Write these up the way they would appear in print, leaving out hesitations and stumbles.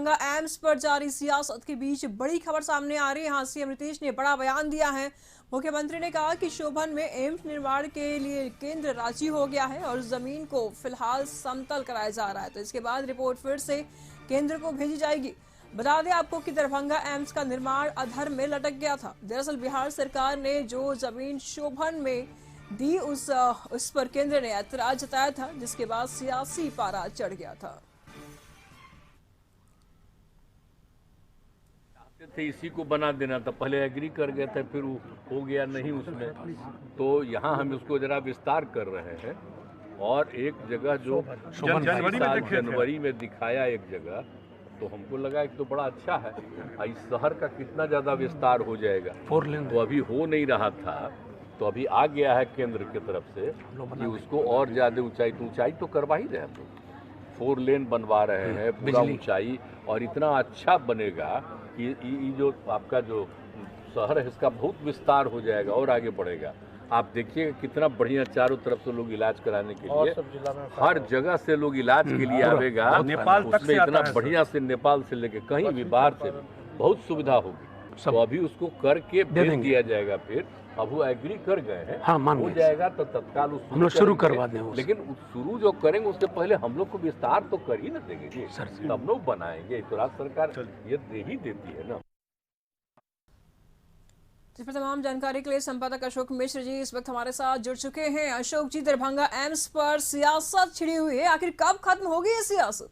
Darbhanga AIIMS पर जारी सियासत के बीच बड़ी खबर सामने आ रही है। यहाँ सीएम नीतीश ने बड़ा बयान दिया है। मुख्यमंत्री ने कहा कि शोभन में एम्स निर्माण के लिए केंद्र राजी हो गया है और जमीन को फिलहाल समतल कराया जा रहा है, तो इसके बाद रिपोर्ट फिर से केंद्र को भेजी जाएगी। बता दें आपको कि दरभंगा एम्स का निर्माण अधर में लटक गया था। दरअसल बिहार सरकार ने जो जमीन शोभन में दी उस पर केंद्र ने ऐतराज जताया था, जिसके बाद सियासी पारा चढ़ गया था। थे इसी को बना देना था, पहले एग्री कर गए थे, फिर हो गया नहीं उसमें, तो यहाँ हम उसको जरा विस्तार कर रहे हैं। और एक जगह जो जनवरी में दिखाया एक जगह, तो हमको लगा एक तो बड़ा अच्छा है, इस शहर का कितना ज़्यादा विस्तार हो जाएगा। 4 लेन तो अभी हो नहीं रहा था, तो अभी आ गया है केंद्र की तरफ से कि उसको और ज़्यादा ऊंचाई तो करवा ही रहे हैं लोग, 4 लेन बनवा रहे हैं, पूरा ऊंचाई, और इतना अच्छा बनेगा कि ये जो आपका जो शहर है इसका बहुत विस्तार हो जाएगा और आगे बढ़ेगा। आप देखिए कितना बढ़िया चारों तरफ से लोग इलाज कराने के लिए, हर जगह से लोग इलाज के लिए आवेगा, नेपाल तक से इतना बढ़िया से, नेपाल से लेके कहीं भी बाहर से बहुत सुविधा होगी। तो अभी उसको करके भेज दिया जाएगा। फिर अब वो एग्री कर गए हैं, हाँ, हो जाएगा तो तत्काल हम लोग शुरू करवा दें। लेकिन शुरू जो करेंगे उससे पहले हम लोग को विस्तार तो कर ही ना देंगे जी, तब लोग बनाएंगे। तो राज्य सरकार ये दे ही देती है ना। जिस पर तमाम जानकारी के लिए संपादक अशोक मिश्र जी इस वक्त हमारे साथ जुड़ चुके हैं। अशोक जी, दरभंगा एम्स पर सियासत छिड़ी हुई है, आखिर कब खत्म होगी ये सियासत?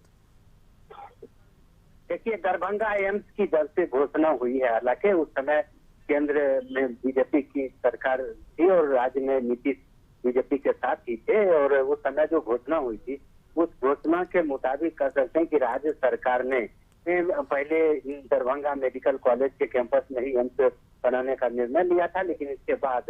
देखिए, दरभंगा एम्स की जब से घोषणा हुई है, हालांकि उस समय केंद्र में बीजेपी की सरकार थी और राज्य में नीतीश बीजेपी के साथ ही थे, और उस समय जो घोषणा हुई थी उस घोषणा के मुताबिक कह सकते हैं कि राज्य सरकार ने पहले दरभंगा मेडिकल कॉलेज के कैंपस में ही एम्स बनाने का निर्णय लिया था, लेकिन इसके बाद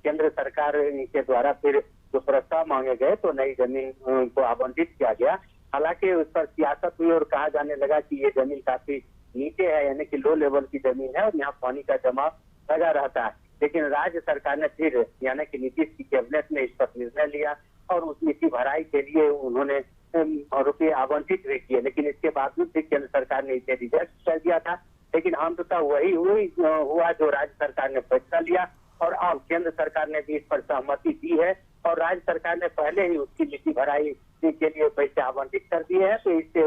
केंद्र सरकार के द्वारा फिर जो प्रस्ताव मांगे गए तो नई जमीन को आवंटित किया गया। हालांकि उस पर सियासत हुई और कहा जाने लगा कि ये जमीन काफी नीचे है, यानी कि लो लेवल की जमीन है और यहाँ पानी का जमाव लगा रहता है। लेकिन राज्य सरकार ने फिर, यानी कि नीतीश की कैबिनेट ने इस पर निर्णय लिया और उस नीति भराई के लिए उन्होंने रुपये आवंटित भी किए, लेकिन इसके बावजूद भी केंद्र सरकार ने इसे रिजेक्ट कर दिया था। लेकिन अंततः वही हुआ जो राज्य सरकार ने फैसला लिया, और अब केंद्र सरकार ने भी इस पर सहमति दी है और राज्य सरकार ने पहले ही उसकी नीति भराई के लिए पैसे आवंटित कर दिए हैं। तो इससे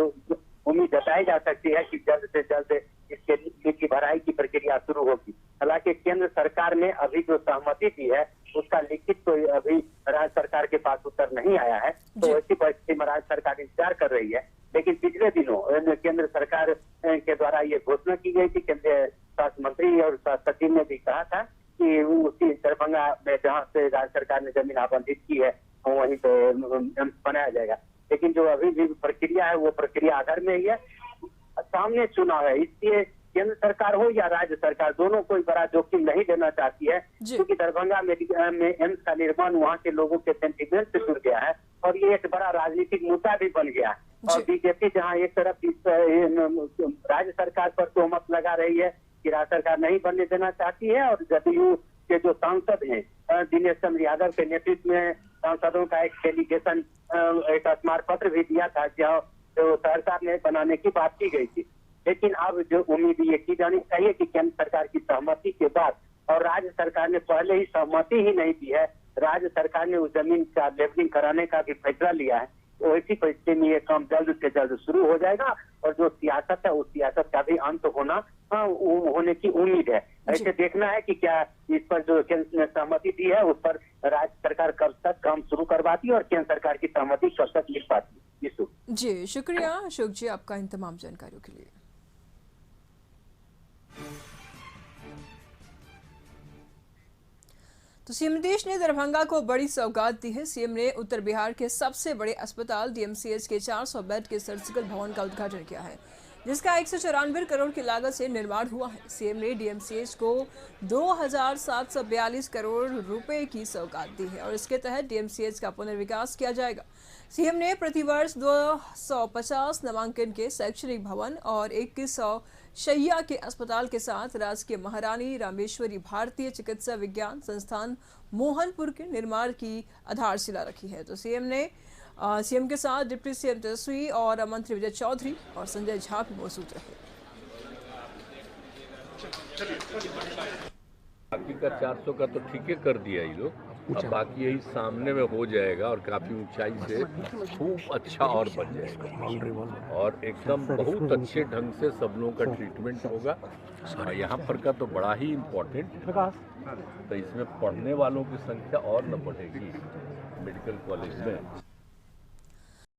उम्मीद जताई जा सकती है कि जल्द से जल्द इसके नीति भराई की प्रक्रिया शुरू होगी। हालांकि केंद्र सरकार ने अभी जो सहमति दी है उसका लिखित तो अभी राज्य सरकार के पास उत्तर नहीं आया है, तो ऐसी परिस्थिति में राज्य सरकार इंतजार कर रही है। लेकिन पिछले दिनों केंद्र सरकार के द्वारा ये घोषणा की गई थी, केंद्रीय स्वास्थ्य मंत्री और स्वास्थ्य सचिव ने भी कहा था कि उसी दरभंगा में जहाँ से राज्य सरकार ने जमीन आवंटित की है वहीं पे एम्स बनाया जाएगा। लेकिन जो अभी भी प्रक्रिया है वो प्रक्रिया आधार में ही है, सामने चुनाव है, इसलिए केंद्र सरकार हो या राज्य सरकार दोनों कोई बड़ा जोखिम नहीं लेना चाहती है, क्योंकि दरभंगा में एम्स का निर्माण वहाँ के लोगों के सेंटिमेंट से जुड़ गया है और ये एक बड़ा राजनीतिक मुद्दा भी बन गया है। और बीजेपी जहाँ एक तरफ राज्य सरकार पर तोहमत लगा रही है कि राज्य सरकार नहीं बनने देना चाहती है, और जदयू के जो सांसद हैं दिनेश चंद्र यादव के नेतृत्व में सांसदों का एक डेलीगेशन एक स्मारक पत्र भी दिया था जहाँ तो सरकार ने बनाने की बात की गई थी। लेकिन अब जो उम्मीद ये की जानी चाहिए कि केंद्र सरकार की सहमति के बाद, और राज्य सरकार ने पहले ही सहमति ही नहीं दी है, राज्य सरकार ने उस जमीन का लेवलिंग कराने का भी फैसला लिया है, तो ऐसी परिस्थिति में ये काम जल्द से जल्द शुरू हो जाएगा और जो सियासत है उस सियासत का भी अंत होने की उम्मीद है। ऐसे देखना है कि क्या इस पर जो केंद्र ने सहमति दी है उस पर राज्य सरकार कब तक काम शुरू करवाती है और केंद्र सरकार की सहमति कब तक मिल पाती है। जी शुक्रिया अशोक जी आपका इन तमाम जानकारियों के लिए। तो सीएम नीतीश ने दरभंगा को बड़ी सौगात दी है। सीएम ने उत्तर बिहार के सबसे बड़े अस्पताल डीएमसीएच के 400 बेड के सर्जिकल भवन का उद्घाटन किया है, जिसका 194 करोड़ की लागत से निर्माण हुआ है। सीएम ने डीएमसीएच को 2742 करोड़ रुपए की सौगात दी है और इसके तहत डीएमसीएच का पुनर्विकास किया जाएगा। सीएम ने प्रतिवर्ष 250 नामांकन के शैक्षणिक भवन और 2100 शैय्या के अस्पताल के साथ राजकीय महारानी रामेश्वरी भारतीय चिकित्सा विज्ञान संस्थान मोहनपुर के निर्माण की आधारशिला रखी है। तो सीएम ने सीएम के साथ डिप्टी सीएम तेजस्वी और मंत्री विजय चौधरी और संजय झा भी मौजूद रहे। बाकी का 400 का तो ठीक है कर दिया ये लोग, अब बाकी यही सामने में हो जाएगा और काफी ऊंचाई से खूब अच्छा और बन जाएगा और एकदम बहुत अच्छे ढंग से सब लोगों का ट्रीटमेंट होगा। और यहाँ पर का तो बड़ा ही इम्पोर्टेंट, तो इसमें पढ़ने वालों की संख्या और न बढ़ेगी मेडिकल कॉलेज में।